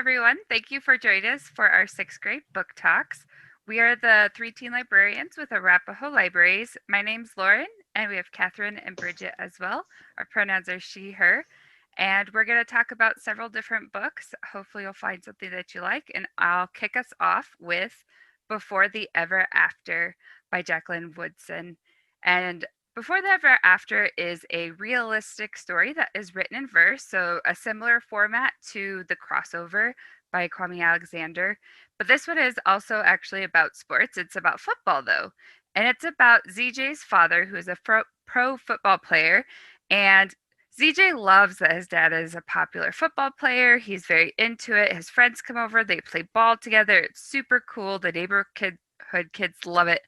everyone. Thank you for joining us for our sixth grade book talks. We are the three teen librarians with Arapahoe Libraries. My name's Lauren, and we have Catherine and Bridget as well. Our pronouns are she, her. And we're going to talk about several different books. Hopefully, you'll find something that you like. And I'll kick us off with Before the Ever After by Jacqueline Woodson. And Before the Ever After is a realistic story that is written in verse, so a similar format to The Crossover by Kwame Alexander. But this one is also actually about sports. It's about football, though. And it's about ZJ's father, who is a pro football player. And ZJ loves that his dad is a popular football player. He's very into it. His friends come over, they play ball together. It's super cool. The neighborhood kids love it.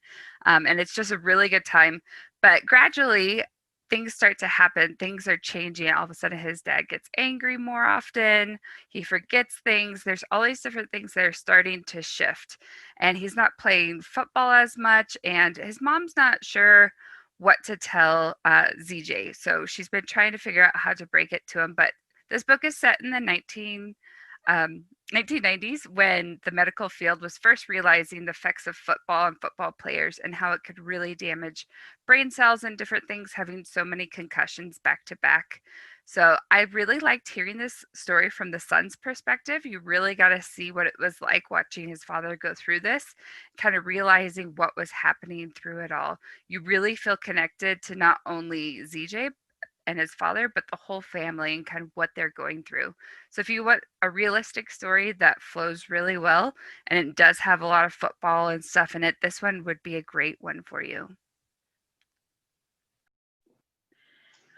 And it's just a really good time. But gradually, things start to happen. Things are changing. All of a sudden, his dad gets angry more often. He forgets things. There's all these different things that are starting to shift. And he's not playing football as much. And his mom's not sure what to tell ZJ. So she's been trying to figure out how to break it to him. But this book is set in the 1990s, when the medical field was first realizing the effects of football and football players and how it could really damage brain cells and different things, having so many concussions back to back. So I really liked hearing this story from the son's perspective. You really got to see what it was like watching his father go through this, kind of realizing what was happening through it all. You really feel connected to not only ZJ and his father, but the whole family and kind of what they're going through. So if you want a realistic story that flows really well and it does have a lot of football and stuff in it, this one would be a great one for you.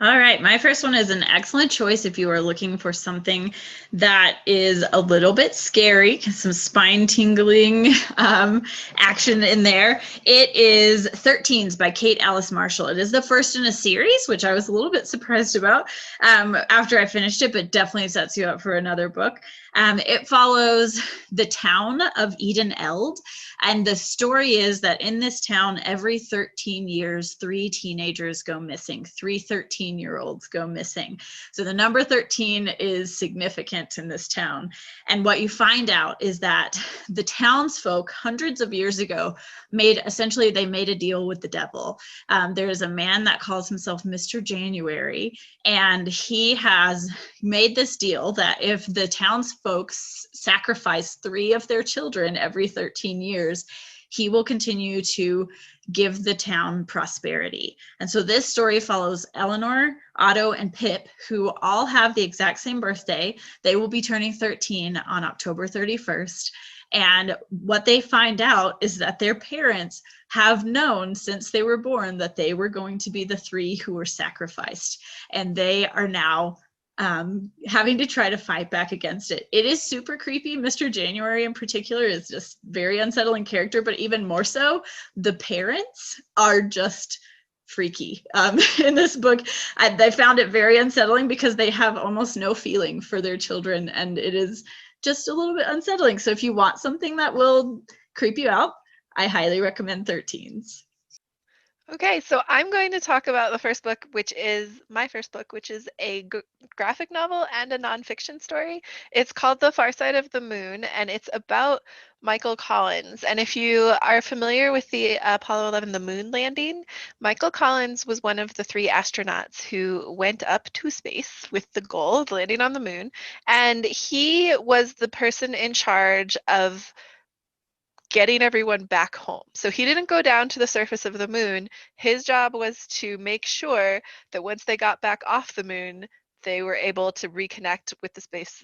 All right, my first one is an excellent choice if you are looking for something that is a little bit scary, some spine-tingling action in there. It is 13s by Kate Alice Marshall. It is the first in a series, which I was a little bit surprised about after I finished it, but definitely sets you up for another book. It follows the town of Eden Eld, and the story is that in this town, every 13 years, 3 teenagers go missing, 3 13-year-olds go missing. So the number 13 is significant in this town. And what you find out is that the townsfolk hundreds of years ago made a deal with the devil. There is a man that calls himself Mr. January, and he has made this deal that if the townsfolk sacrifice 3 of their children every 13 years, he will continue to give the town prosperity. And so this story follows Eleanor, Otto, and Pip, who all have the exact same birthday. They will be turning 13 on October 31st. And what they find out is that their parents have known since they were born that they were going to be the 3 who were sacrificed. And they are now having to try to fight back against it. It is super creepy. Mr. January in particular is just very unsettling character, but even more so, the parents are just freaky in this book. I found it very unsettling because they have almost no feeling for their children, and it is just a little bit unsettling. So if you want something that will creep you out, I highly recommend 13s. Okay, so I'm going to talk about the first book, which is my first book, which is a graphic novel and a nonfiction story. It's called The Far Side of the Moon, and it's about Michael Collins. And if you are familiar with the Apollo 11, the moon landing, Michael Collins was one of the 3 astronauts who went up to space with the goal of landing on the moon. And he was the person in charge of getting everyone back home. So he didn't go down to the surface of the moon. His job was to make sure that once they got back off the moon, they were able to reconnect with the space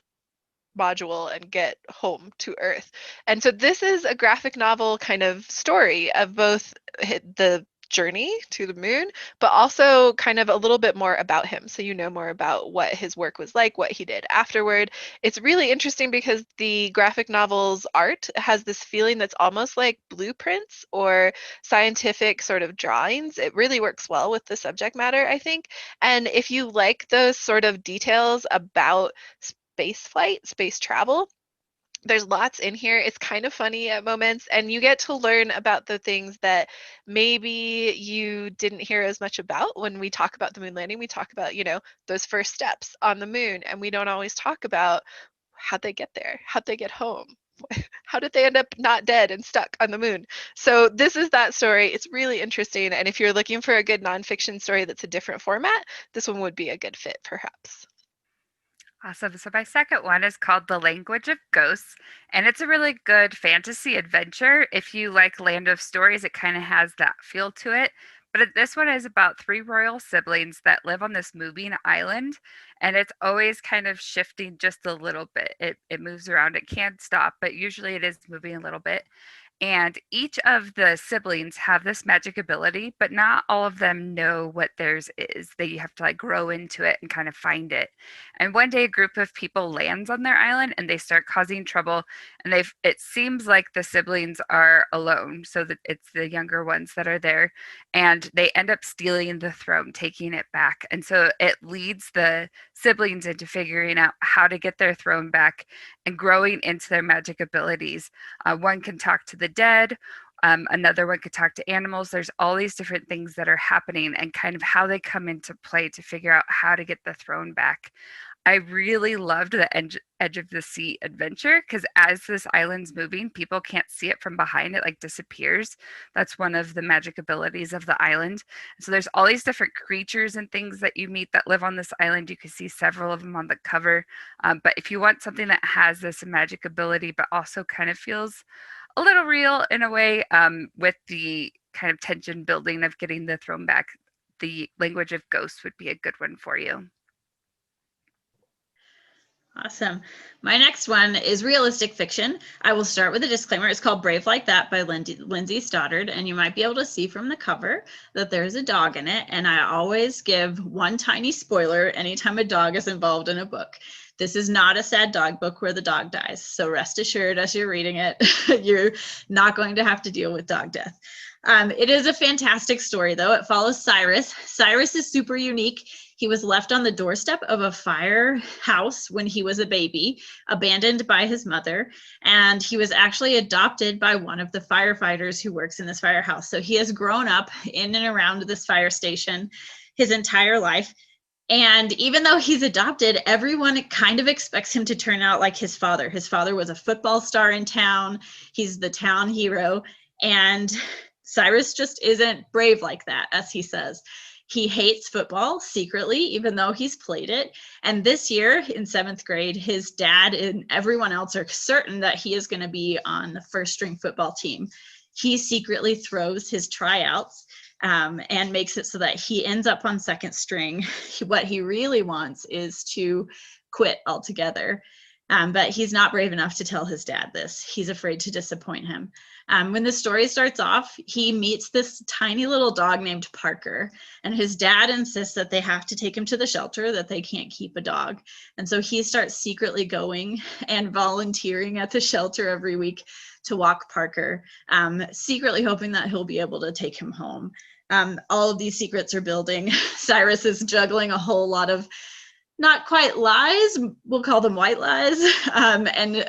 module and get home to Earth. And so this is a graphic novel kind of story of both the journey to the moon, but also kind of a little bit more about him. So you know more about what his work was like, what he did afterward. It's really interesting because the graphic novel's art has this feeling that's almost like blueprints or scientific sort of drawings. It really works well with the subject matter, I think. And if you like those sort of details about space flight, space travel, there's lots in here. It's kind of funny at moments, and you get to learn about the things that maybe you didn't hear as much about when we talk about the moon landing. We talk about, those first steps on the moon, and we don't always talk about how'd they get there? How'd they get home? How did they end up not dead and stuck on the moon? So this is that story. It's really interesting. And if you're looking for a good nonfiction story that's a different format, this one would be a good fit, perhaps. Awesome. So my second one is called The Language of Ghosts, and it's a really good fantasy adventure. If you like Land of Stories, it kind of has that feel to it. But this one is about three royal siblings that live on this moving island, and it's always kind of shifting just a little bit. It moves around. It can't stop, but usually it is moving a little bit. And each of the siblings have this magic ability, but not all of them know what theirs is. They have to like grow into it and kind of find it. And one day a group of people lands on their island and they start causing trouble, and it seems like the siblings are alone, so that it's the younger ones that are there, and they end up stealing the throne, taking it back. And so it leads the siblings into figuring out how to get their throne back and growing into their magic abilities. One can talk to the dead. Another one could talk to animals. There's all these different things that are happening and kind of how they come into play to figure out how to get the throne back. I really loved the edge of the sea adventure because as this island's moving, people can't see it from behind. It like disappears. That's one of the magic abilities of the island. So there's all these different creatures and things that you meet that live on this island. You can see several of them on the cover. But if you want something that has this magic ability, but also kind of feels a little real in a way, with the kind of tension building of getting the throne back, the Language of Ghosts would be a good one for you. Awesome. My next one is realistic fiction. I will start with a disclaimer. It's called Brave Like That by Lindsay Stoddard, and you might be able to see from the cover that there's a dog in it, and I always give one tiny spoiler anytime a dog is involved in a book. This is not a sad dog book where the dog dies, so rest assured as you're reading it, you're not going to have to deal with dog death. It is a fantastic story, though. It follows Cyrus. Cyrus is super unique. He was left on the doorstep of a firehouse when he was a baby, abandoned by his mother, and he was actually adopted by one of the firefighters who works in this firehouse. So he has grown up in and around this fire station his entire life. And even though he's adopted, everyone kind of expects him to turn out like his father. His father was a football star in town. He's the town hero. And Cyrus just isn't brave like that, as he says. He hates football secretly, even though he's played it. And this year in 7th grade, his dad and everyone else are certain that he is going to be on the first string football team. He secretly throws his tryouts and makes it so that he ends up on 2nd string. What he really wants is to quit altogether. But he's not brave enough to tell his dad this. He's afraid to disappoint him. When the story starts off, he meets this tiny little dog named Parker, and his dad insists that they have to take him to the shelter, that they can't keep a dog. And so he starts secretly going and volunteering at the shelter every week to walk Parker, secretly hoping that he'll be able to take him home. All of these secrets are building. Cyrus is juggling a whole lot of not quite lies, we'll call them white lies. And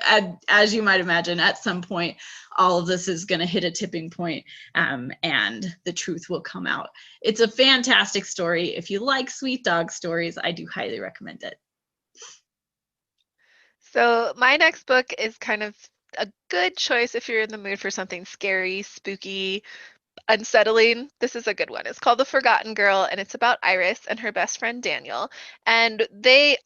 as you might imagine, at some point, all of this is going to hit a tipping point, and the truth will come out. It's a fantastic story. If you like sweet dog stories, I do highly recommend it. So my next book is kind of a good choice if you're in the mood for something scary, spooky, unsettling. This is a good one. It's called The Forgotten Girl, and it's about Iris and her best friend Daniel. And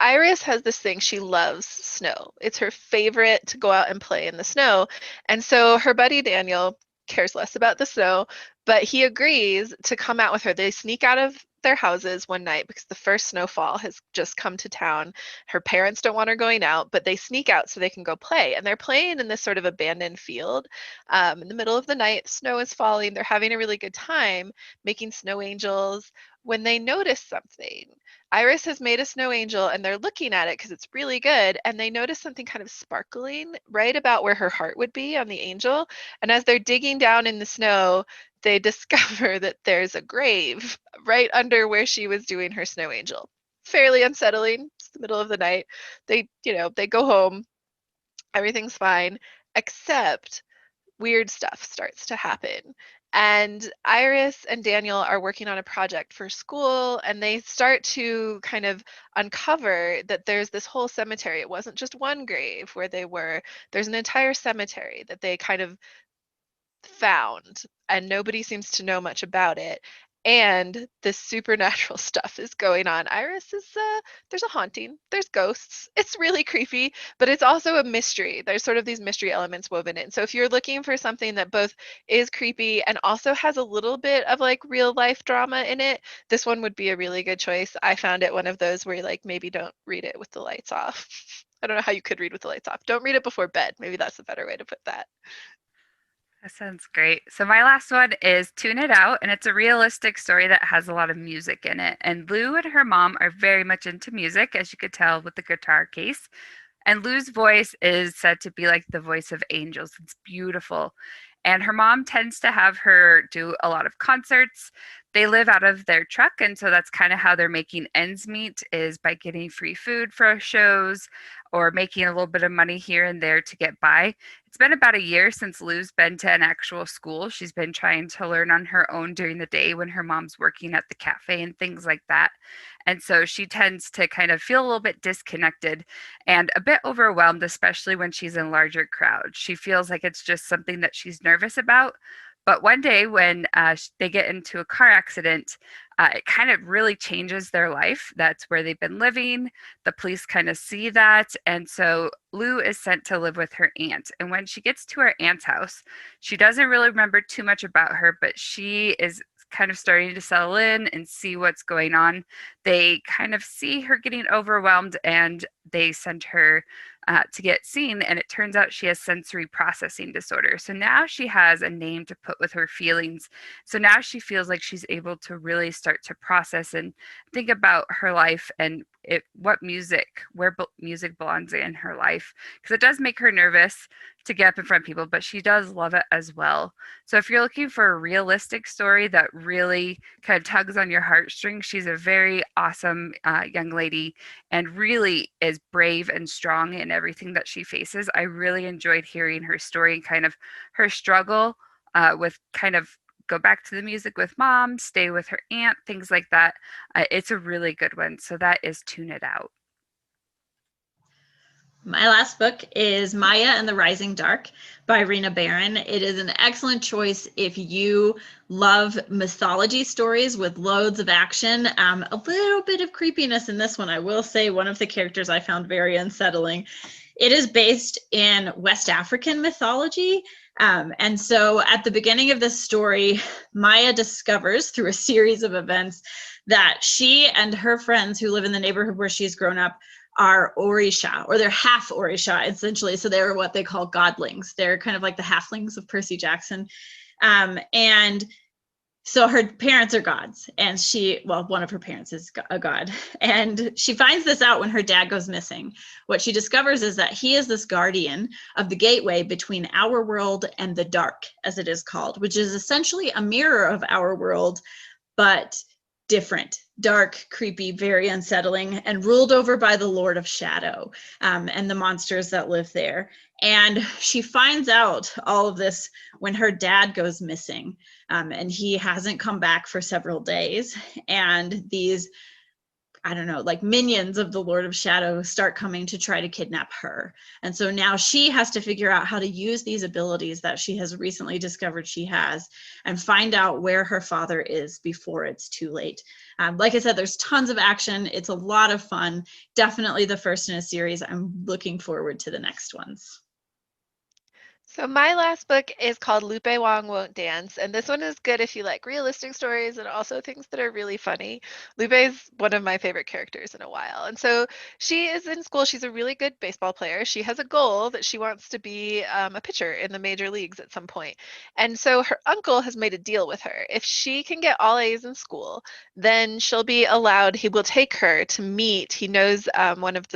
Iris has this thing, she loves snow. It's her favorite to go out and play in the snow. And so her buddy Daniel cares less about the snow, but he agrees to come out with her. They sneak out of their houses one night because the first snowfall has just come to town. Her parents don't want her going out, but they sneak out so they can go play. And they're playing in this sort of abandoned field. In the middle of the night, snow is falling. They're having a really good time making snow angels when they notice something. Iris has made a snow angel and they're looking at it because it's really good. And they notice something kind of sparkling right about where her heart would be on the angel. And as they're digging down in the snow, they discover that there's a grave right under where she was doing her snow angel. Fairly unsettling. It's the middle of the night. They go home. Everything's fine, except weird stuff starts to happen. And Iris and Daniel are working on a project for school, and they start to kind of uncover that there's this whole cemetery. It wasn't just one grave where they were, there's an entire cemetery that they kind of found, and nobody seems to know much about it. And this supernatural stuff is going on. Iris is there's a haunting, there's ghosts. It's really creepy, but it's also a mystery. There's sort of these mystery elements woven in. So if you're looking for something that both is creepy and also has a little bit of like real life drama in it, this one would be a really good choice. I found it one of those where you like maybe don't read it with the lights off. I don't know how you could read with the lights off. Don't read it before bed. Maybe that's a better way to put that. That sounds great. So my last one is Tune It Out, and it's a realistic story that has a lot of music in it. And Lou and her mom are very much into music, as you could tell with the guitar case. And Lou's voice is said to be like the voice of angels. It's beautiful. And her mom tends to have her do a lot of concerts. They live out of their truck, and so that's kind of how they're making ends meet, is by getting free food for shows or making a little bit of money here and there to get by. It's been about a year since Lou's been to an actual school. She's been trying to learn on her own during the day when her mom's working at the cafe and things like that. And so she tends to kind of feel a little bit disconnected and a bit overwhelmed, especially when she's in larger crowds. She feels like it's just something that she's nervous about. But one day when they get into a car accident, it kind of really changes their life. That's where they've been living. The police kind of see that. And so Lou is sent to live with her aunt. And when she gets to her aunt's house, she doesn't really remember too much about her, but she is kind of starting to settle in and see what's going on. They kind of see her getting overwhelmed and they send her to get seen, and it turns out she has sensory processing disorder. So now she has a name to put with her feelings. So now she feels like she's able to really start to process and think about her life and what music, where music belongs in her life. Because it does make her nervous to get up in front of people, but she does love it as well. So if you're looking for a realistic story that really kind of tugs on your heartstrings, she's a very awesome young lady and really is brave and strong in everything that she faces. I really enjoyed hearing her story and kind of her struggle with kind of go back to the music with mom, stay with her aunt, things like that. It's a really good one. So that is Tune It Out. My last book is Maya and the Rising Dark by Rina Barron. It is an excellent choice if you love mythology stories with loads of action. A little bit of creepiness in this one. I will say one of the characters I found very unsettling. It is based in West African mythology. And so at the beginning of this story, Maya discovers through a series of events that she and her friends who live in the neighborhood where she's grown up are Orisha, or they're half Orisha, essentially. So they're what they call godlings. They're kind of like the halflings of Percy Jackson. And so her parents are gods, and one of her parents is a god. And she finds this out when her dad goes missing. What she discovers is that he is this guardian of the gateway between our world and the dark, as it is called, which is essentially a mirror of our world, but different, dark, creepy, very unsettling, and ruled over by the Lord of Shadow and the monsters that live there. And she finds out all of this when her dad goes missing, and he hasn't come back for several days. And these, I don't know, like minions of the Lord of Shadow start coming to try to kidnap her. And so now she has to figure out how to use these abilities that she has recently discovered she has and find out where her father is before it's too late. Like I said, there's tons of action. It's a lot of fun. Definitely the first in a series. I'm looking forward to the next ones. So my last book is called Lupe Wong Won't Dance, and this one is good if you like realistic stories and also things that are really funny. Lupe is one of my favorite characters in a while, and so she is in school. She's a really good baseball player. She has a goal that she wants to be a pitcher in the major leagues at some point, and so her uncle has made a deal with her. If she can get all A's in school, then she'll be allowed. He will take her to meet. He knows one of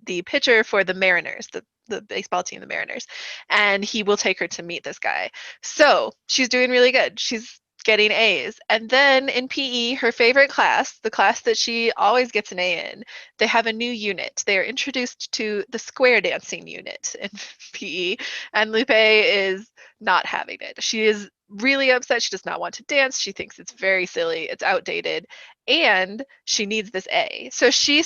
the pitcher for the Mariners, the baseball team, the Mariners, and he will take her to meet this guy. So she's doing really good. She's getting A's. And then in PE, her favorite class, the class that she always gets an A in, they have a new unit. They are introduced to the square dancing unit in PE, and Lupe is not having it. She is really upset. She does not want to dance. She thinks it's very silly. It's outdated. And she needs this A. So she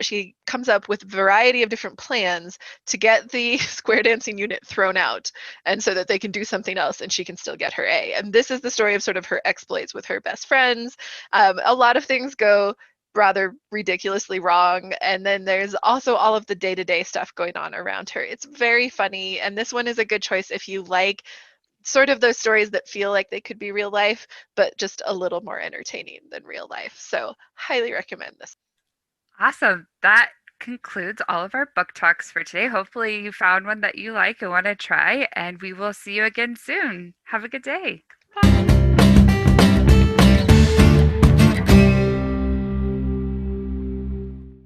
she comes up with a variety of different plans to get the square dancing unit thrown out, and so that they can do something else and she can still get her A. And this is the story of sort of her exploits with her best friends. A lot of things go rather ridiculously wrong. And then there's also all of the day-to-day stuff going on around her. It's very funny. And this one is a good choice if you like sort of those stories that feel like they could be real life, but just a little more entertaining than real life. So highly recommend this. Awesome. That concludes all of our book talks for today. Hopefully you found one that you like and want to try, and we will see you again soon. Have a good day.